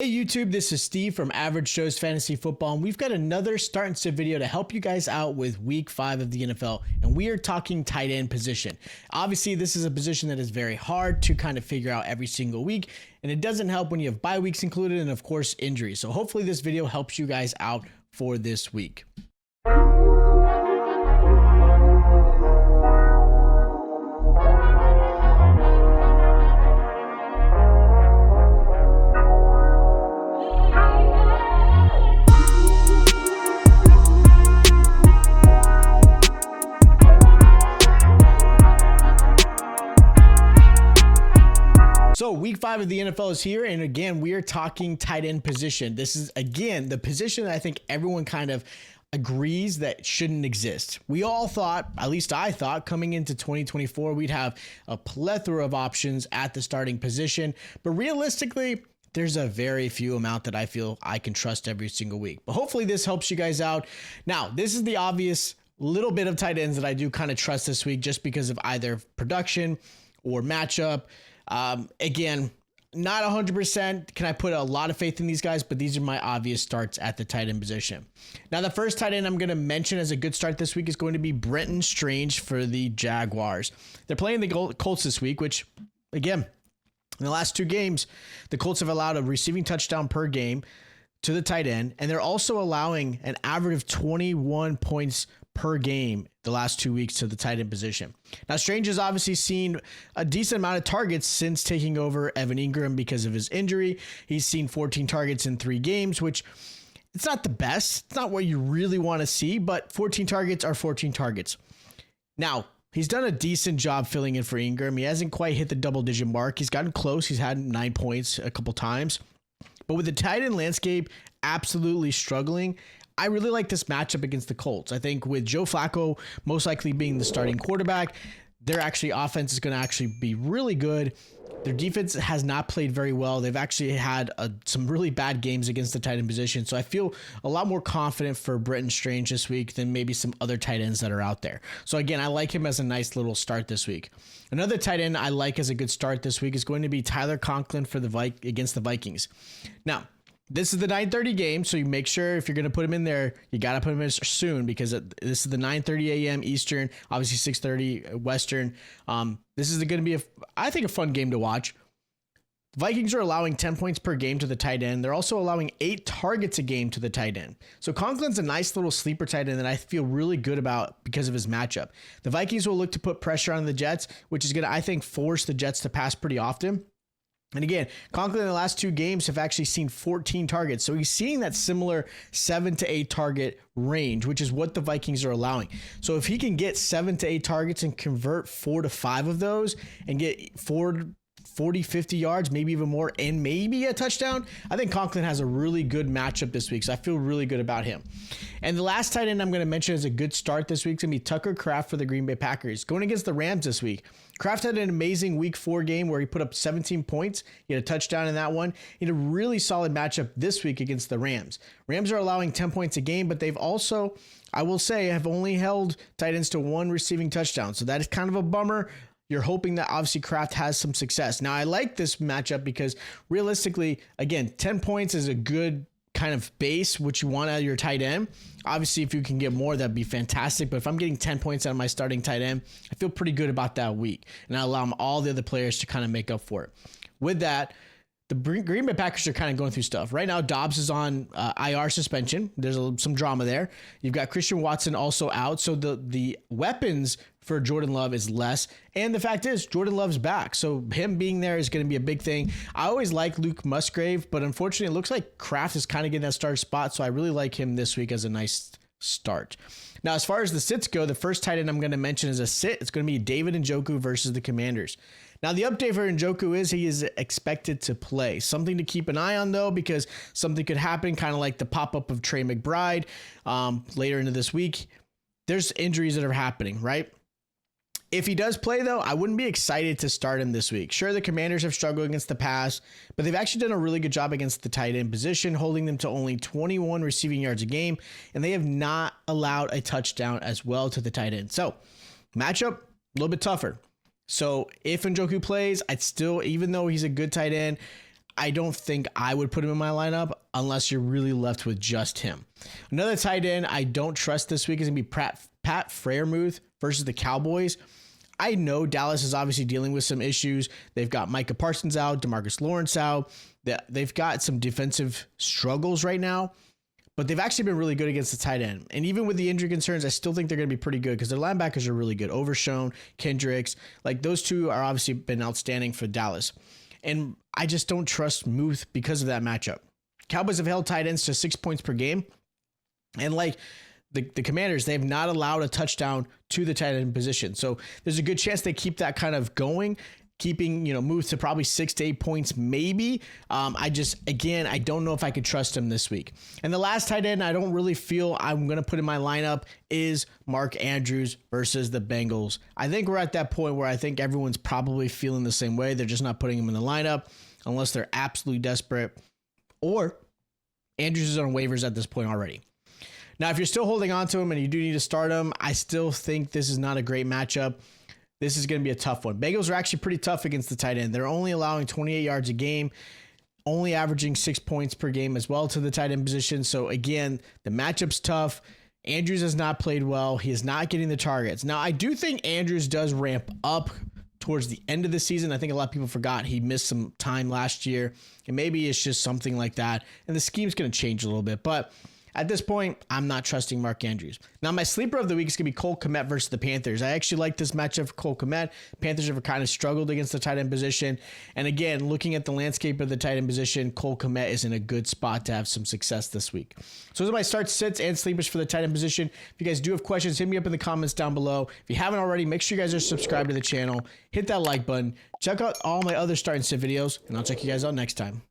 Hey YouTube, this is Steve from Average Shows Fantasy Football, and we've got another start and sit video to help you guys out with week 5 of the NFL, and we are talking tight end position. Obviously, this is a position that is very hard to kind of figure out every single week, and it doesn't help when you have bye weeks included and of course injuries. So hopefully this video helps you guys out for this week. So week 5 of the NFL is here, and again, we are talking tight end position. This is, again, the position that I think everyone kind of agrees that shouldn't exist. We all thought, at least I thought, coming into 2024, we'd have a plethora of options at the starting position, but realistically, there's a very few amount that I feel I can trust every single week. But hopefully this helps you guys out. Now, this is the obvious little bit of tight ends that I do kind of trust this week just because of either production or matchup. Again, not 100%. Can I put a lot of faith in these guys? But these are my obvious starts at the tight end position. Now, the first tight end I'm going to mention as a good start this week is going to be Brenton Strange for the Jaguars. They're playing the Colts this week, which, again, in the last 2 games, the Colts have allowed a receiving touchdown per game to the tight end, and they're also allowing an average of 21 points per game the last 2 weeks to the tight end position. Now, Strange has obviously seen a decent amount of targets since taking over Evan Ingram because of his injury. He's seen 14 targets in 3 games, which it's not the best. It's not what you really want to see, but 14 targets are 14 targets. Now, he's done a decent job filling in for Ingram. He hasn't quite hit the double-digit mark. He's gotten close. He's had 9 points a couple times. But with the tight end landscape absolutely struggling, I really like this matchup against the Colts. I think with Joe Flacco most likely being the starting quarterback, their offense is going to actually be really good. Their defense has not played very well. They've actually had some really bad games against the tight end position. So I feel a lot more confident for Brenton Strange this week than maybe some other tight ends that are out there. So again, I like him as a nice little start this week. Another tight end I like as a good start this week is going to be Tyler Conklin for against the Vikings. Now, this is the 9:30 game, so you make sure if you're going to put him in there, you got to put him in soon because this is the 9:30 a.m. Eastern, obviously 6:30 Western. This is going to be, I think, a fun game to watch. The Vikings are allowing 10 points per game to the tight end. They're also allowing 8 targets a game to the tight end. So Conklin's a nice little sleeper tight end that I feel really good about because of his matchup. The Vikings will look to put pressure on the Jets, which is going to, I think, force the Jets to pass pretty often. And again, Conklin in the last 2 games have actually seen 14 targets. So he's seeing that similar 7 to 8 target range, which is what the Vikings are allowing. So if he can get 7 to 8 targets and convert 4 to 5 of those and get 40, 50 yards, maybe even more, and maybe a touchdown, I think Conklin has a really good matchup this week. So I feel really good about him. And the last tight end I'm going to mention as a good start this week is going to be Tucker Kraft for the Green Bay Packers. Going against the Rams this week. Kraft had an amazing week 4 game where he put up 17 points. He had a touchdown in that one. He had a really solid matchup this week against the Rams. Rams are allowing 10 points a game, but they've also, I will say, have only held tight ends to 1 receiving touchdown. So that is kind of a bummer. You're hoping that obviously Kraft has some success. Now, I like this matchup because realistically, again, 10 points is a good kind of base, what you want out of your tight end. Obviously, if you can get more, that'd be fantastic. But if I'm getting 10 points out of my starting tight end, I feel pretty good about that week. And I allow all the other players to kind of make up for it. With that, the Green Bay Packers are kind of going through stuff. Right now, Dobbs is on IR suspension. There's some drama there. You've got Christian Watson also out. So the weapons for Jordan Love is less. And the fact is, Jordan Love's back. So him being there is going to be a big thing. I always like Luke Musgrave, but unfortunately, it looks like Kraft is kind of getting that start spot. So I really like him this week as a nice start. Now, as far as the sits go, the first tight end I'm going to mention is a sit. It's going to be David Njoku versus the Commanders. Now, the update for Njoku is he is expected to play. Something to keep an eye on, though, because something could happen, kind of like the pop-up of Trey McBride later into this week. There's injuries that are happening, right? If he does play, though, I wouldn't be excited to start him this week. Sure, the Commanders have struggled against the pass, but they've actually done a really good job against the tight end position, holding them to only 21 receiving yards a game, and they have not allowed a touchdown as well to the tight end. So, matchup, a little bit tougher. So, if Njoku plays, I'd still, even though he's a good tight end, I don't think I would put him in my lineup unless you're really left with just him. Another tight end I don't trust this week is going to be Pat Freiermuth versus the Cowboys. I know Dallas is obviously dealing with some issues. They've got Micah Parsons out, DeMarcus Lawrence out. They've got some defensive struggles right now, but they've actually been really good against the tight end. And even with the injury concerns, I still think they're going to be pretty good because their linebackers are really good. Overshown, Kendricks, like those two are obviously been outstanding for Dallas. And I just don't trust Muth because of that matchup. Cowboys have held tight ends to 6 points per game. And like the Commanders, they have not allowed a touchdown to the tight end position. So there's a good chance they keep that kind of going, keeping, Muth to probably 6 to 8 points, maybe. I don't know if I could trust him this week. And the last tight end I don't really feel I'm going to put in my lineup is Mark Andrews versus the Bengals. I think we're at that point where I think everyone's probably feeling the same way. They're just not putting him in the lineup unless they're absolutely desperate, or Andrews is on waivers at this point already. Now, if you're still holding on to him and you do need to start him, I still think this is not a great matchup. This is going to be a tough one. Bengals are actually pretty tough against the tight end. They're only allowing 28 yards a game, only averaging 6 points per game as well to the tight end position. So again, the matchup's tough. Andrews has not played well. He is not getting the targets. Now, I do think Andrews does ramp up towards the end of the season. I think a lot of people forgot he missed some time last year, and maybe it's just something like that. And the scheme's going to change a little bit, but at this point, I'm not trusting Mark Andrews. Now, my sleeper of the week is going to be Cole Kmet versus the Panthers. I actually like this matchup for Cole Kmet. Panthers have kind of struggled against the tight end position. And again, looking at the landscape of the tight end position, Cole Kmet is in a good spot to have some success this week. So those are my start, sits, and sleepers for the tight end position. If you guys do have questions, hit me up in the comments down below. If you haven't already, make sure you guys are subscribed to the channel. Hit that like button. Check out all my other start and sit videos, and I'll check you guys out next time.